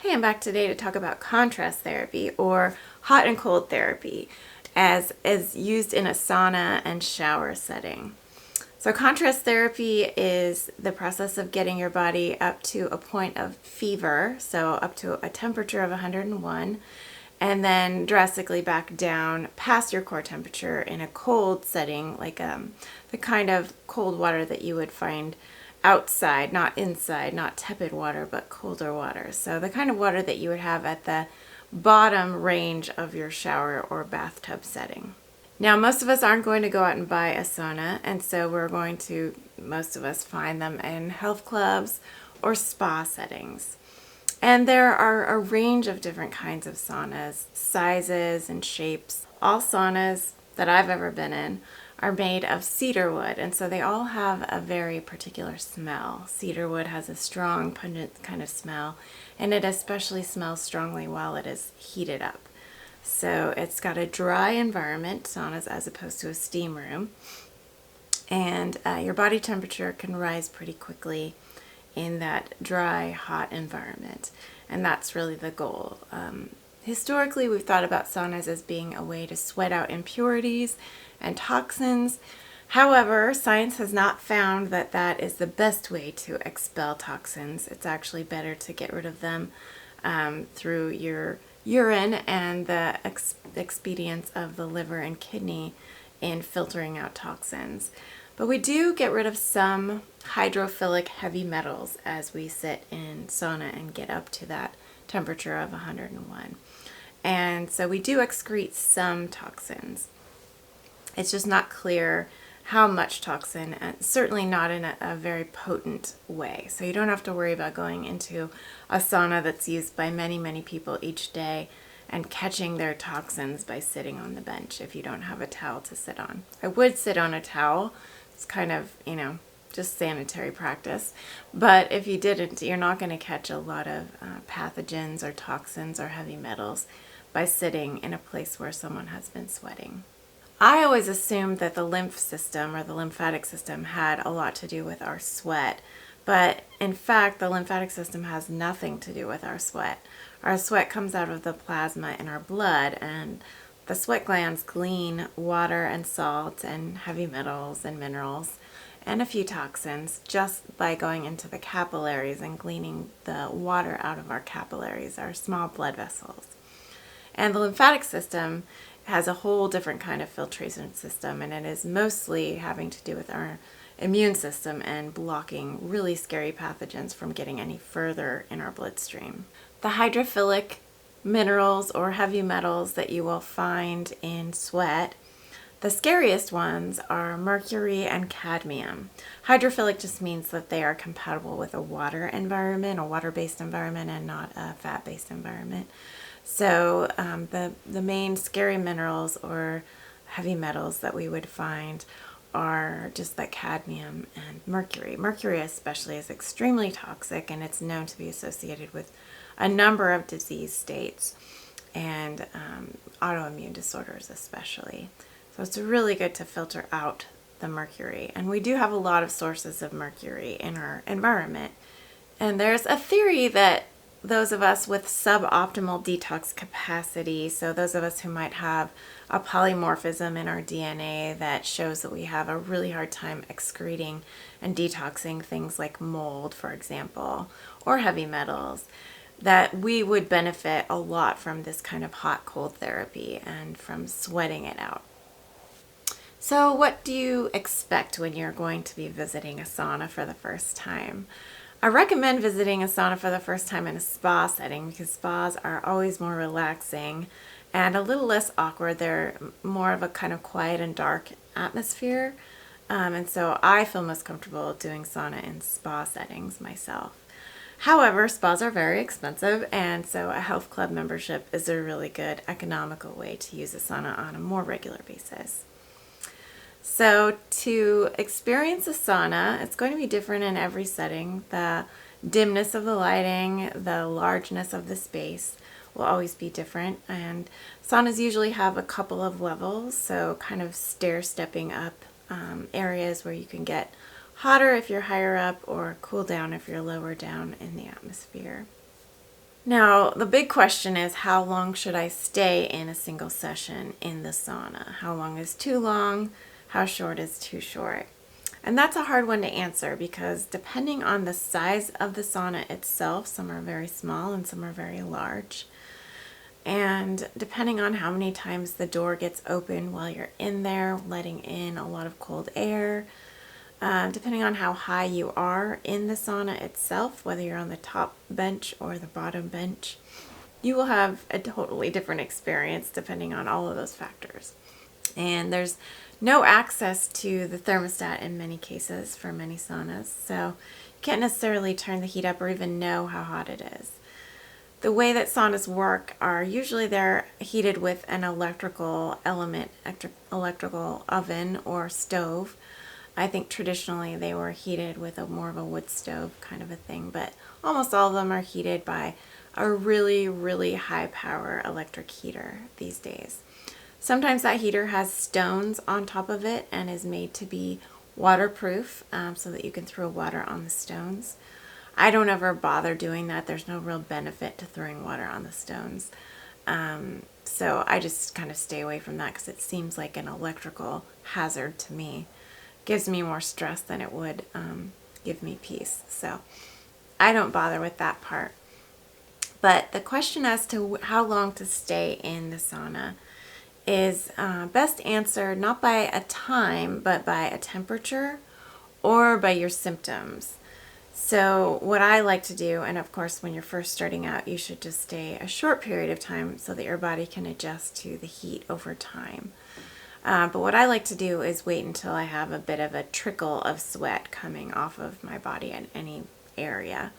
Hey, I'm back today to talk about contrast therapy, or hot and cold therapy, as is used in a sauna and shower setting. So contrast therapy is the process of getting your body up to a point of fever, so up to a temperature of 101, and then drastically back down past your core temperature in a cold setting, like the kind of cold water that you would find outside, not inside, not tepid water, but colder water. So the kind of water that you would have at the bottom range of your shower or bathtub setting. Now, most of us aren't going to go out and buy a sauna, and so we're going to, most of us, find them in health clubs or spa settings. And there are a range of different kinds of saunas, sizes and shapes. All saunas that I've ever been in are made of cedar wood, and so they all have a very particular smell. Cedar wood has a strong, pungent kind of smell, and it especially smells strongly while it is heated up. So it's got a dry environment, saunas, as opposed to a steam room, and your body temperature can rise pretty quickly in that dry, hot environment, and that's really the goal. Historically, we've thought about saunas as being a way to sweat out impurities and toxins. However, science has not found that that is the best way to expel toxins. It's actually better to get rid of them through your urine and the expedience of the liver and kidney in filtering out toxins. But we do get rid of some hydrophilic heavy metals as we sit in sauna and get up to that temperature of 101. And so we do excrete some toxins. It's just not clear how much toxin, and certainly not in a very potent way. So you don't have to worry about going into a sauna that's used by many, many people each day and catching their toxins by sitting on the bench if you don't have a towel to sit on. I would sit on a towel. It's kind of, just sanitary practice. But if you didn't, you're not going to catch a lot of pathogens or toxins or heavy metals by sitting in a place where someone has been sweating. I always assumed that the lymph system or the lymphatic system had a lot to do with our sweat, but in fact the lymphatic system has nothing to do with our sweat. Our sweat comes out of the plasma in our blood, and the sweat glands glean water and salt and heavy metals and minerals and a few toxins just by going into the capillaries and gleaning the water out of our capillaries, our small blood vessels. And the lymphatic system has a whole different kind of filtration system, and it is mostly having to do with our immune system and blocking really scary pathogens from getting any further in our bloodstream. The hydrophilic minerals or heavy metals that you will find in sweat, the scariest ones are mercury and cadmium. Hydrophilic just means that they are compatible with a water environment, a water-based environment, and not a fat-based environment. So the main scary minerals or heavy metals that we would find are just like cadmium and mercury. Mercury especially is extremely toxic, and it's known to be associated with a number of disease states and autoimmune disorders especially. So it's really good to filter out the mercury. And we do have a lot of sources of mercury in our environment. And there's a theory that those of us with suboptimal detox capacity, so those of us who might have a polymorphism in our DNA that shows that we have a really hard time excreting and detoxing things like mold, for example, or heavy metals, that we would benefit a lot from this kind of hot-cold therapy and from sweating it out. So what do you expect when you're going to be visiting a sauna for the first time? I recommend visiting a sauna for the first time in a spa setting because spas are always more relaxing and a little less awkward. They're more of a kind of quiet and dark atmosphere. And so I feel most comfortable doing sauna in spa settings myself. However, spas are very expensive, and so a health club membership is a really good economical way to use a sauna on a more regular basis. So to experience a sauna, it's going to be different in every setting. The dimness of the lighting, the largeness of the space will always be different. And saunas usually have a couple of levels, so kind of stair-stepping up areas where you can get hotter if you're higher up or cool down if you're lower down in the atmosphere. Now, the big question is, how long should I stay in a single session in the sauna? How long is too long? How short is too short? And that's a hard one to answer because depending on the size of the sauna itself, some are very small and some are very large. And depending on how many times the door gets open while you're in there, letting in a lot of cold air, depending on how high you are in the sauna itself, whether you're on the top bench or the bottom bench, you will have a totally different experience depending on all of those factors. And there's no access to the thermostat in many cases for many saunas, so you can't necessarily turn the heat up or even know how hot it is. The way that saunas work are usually they're heated with an electrical element, electrical oven or stove. I think traditionally they were heated with more of a wood stove kind of a thing, but almost all of them are heated by a really, really high power electric heater these days. Sometimes that heater has stones on top of it and is made to be waterproof so that you can throw water on the stones. I don't ever bother doing that. There's no real benefit to throwing water on the stones. So I just kind of stay away from that because it seems like an electrical hazard to me. Gives me more stress than it would give me peace. So I don't bother with that part. But the question as to how long to stay in the sauna is best answered not by a time, but by a temperature or by your symptoms. So what I like to do, and of course when you're first starting out, you should just stay a short period of time so that your body can adjust to the heat over time. But what I like to do is wait until I have a bit of a trickle of sweat coming off of my body in any area.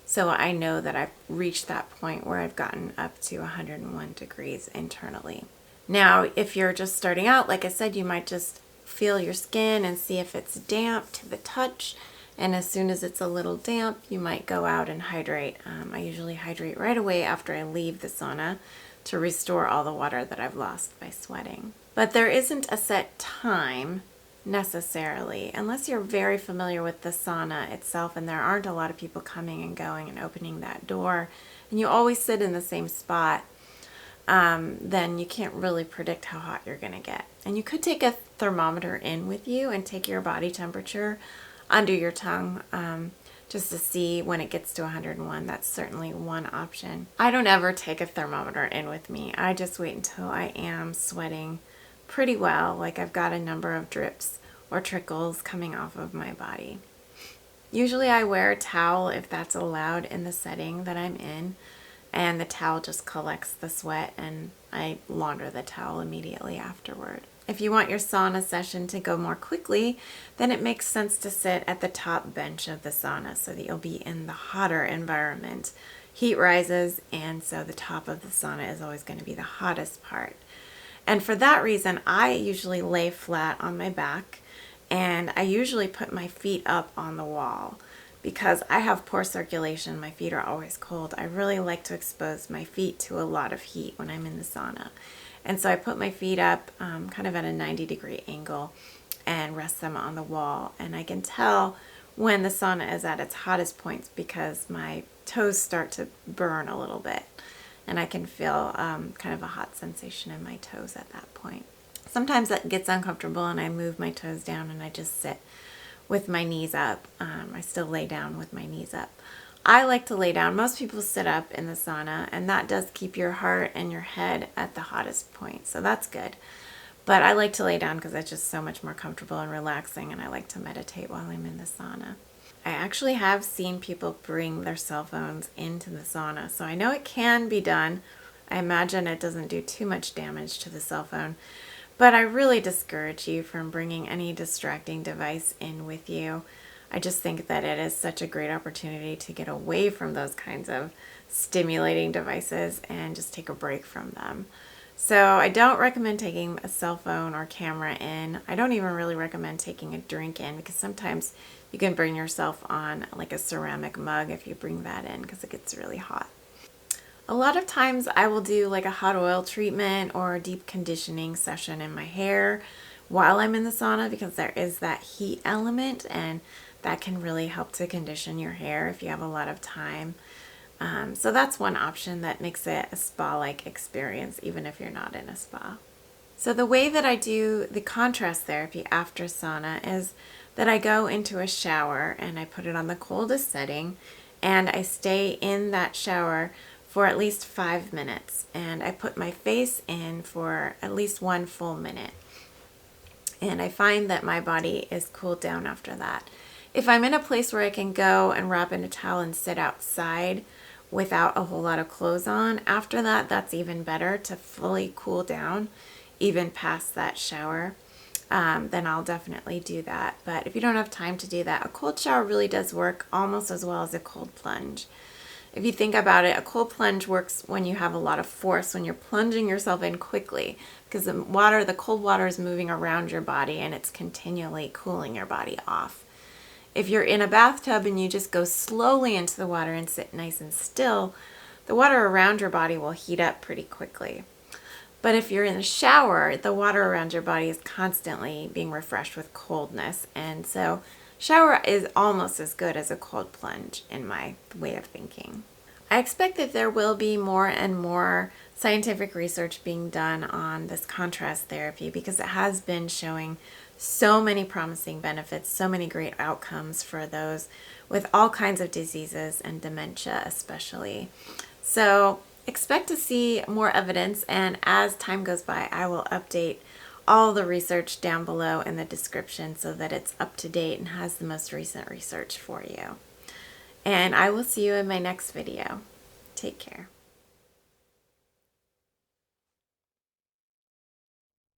So I know that I've reached that point where I've gotten up to 101 degrees internally. Now, if you're just starting out, like I said, you might just feel your skin and see if it's damp to the touch. And as soon as it's a little damp, you might go out and hydrate. I usually hydrate right away after I leave the sauna to restore all the water that I've lost by sweating. But there isn't a set time necessarily, unless you're very familiar with the sauna itself and there aren't a lot of people coming and going and opening that door, and you always sit in the same spot, then you can't really predict how hot you're going to get. And you could take a thermometer in with you and take your body temperature under your tongue just to see when it gets to 101. That's certainly one option. I don't ever take a thermometer in with me. I just wait until I am sweating pretty well, like I've got a number of drips or trickles coming off of my body. Usually I wear a towel if that's allowed in the setting that I'm in, and the towel just collects the sweat and I launder the towel immediately afterward. If you want your sauna session to go more quickly, then it makes sense to sit at the top bench of the sauna so that you'll be in the hotter environment. Heat rises, and so the top of the sauna is always going to be the hottest part. And for that reason, I usually lay flat on my back, and I usually put my feet up on the wall. Because I have poor circulation, my feet are always cold. I really like to expose my feet to a lot of heat when I'm in the sauna. And so I put my feet up kind of at a 90-degree angle and rest them on the wall. And I can tell when the sauna is at its hottest points because my toes start to burn a little bit. And I can feel kind of a hot sensation in my toes at that point. Sometimes that gets uncomfortable and I move my toes down and I just sit with my knees up. I still lay down with my knees up. I like to lay down. Most people sit up in the sauna, and that does keep your heart and your head at the hottest point, so that's good. But I like to lay down because it's just so much more comfortable and relaxing, and I like to meditate while I'm in the sauna. I actually have seen people bring their cell phones into the sauna, so I know it can be done. I imagine it doesn't do too much damage to the cell phone, but I really discourage you from bringing any distracting device in with you. I just think that it is such a great opportunity to get away from those kinds of stimulating devices and just take a break from them. So I don't recommend taking a cell phone or camera in. I don't even really recommend taking a drink in because sometimes you can burn yourself on like a ceramic mug if you bring that in because it gets really hot. A lot of times I will do like a hot oil treatment or a deep conditioning session in my hair while I'm in the sauna because there is that heat element and that can really help to condition your hair if you have a lot of time. So that's one option that makes it a spa-like experience, even if you're not in a spa. So the way that I do the contrast therapy after sauna is that I go into a shower and I put it on the coldest setting, and I stay in that shower for at least 5 minutes, and I put my face in for at least 1 full minute. And I find that my body is cooled down after that. If I'm in a place where I can go and wrap in a towel and sit outside without a whole lot of clothes on, after that, that's even better to fully cool down, even past that shower. Then I'll definitely do that. But if you don't have time to do that, a cold shower really does work almost as well as a cold plunge. If you think about it, a cold plunge works when you have a lot of force, when you're plunging yourself in quickly, because the cold water is moving around your body and it's continually cooling your body off. If you're in a bathtub and you just go slowly into the water and sit nice and still, the water around your body will heat up pretty quickly. But if you're in a shower, the water around your body is constantly being refreshed with coldness. And so shower is almost as good as a cold plunge in my way of thinking. I expect that there will be more and more scientific research being done on this contrast therapy, because it has been showing so many promising benefits, so many great outcomes for those with all kinds of diseases and dementia especially. So expect to see more evidence, and as time goes by, I will update all the research down below in the description so that it's up to date and has the most recent research for you. And I will see you in my next video. Take care.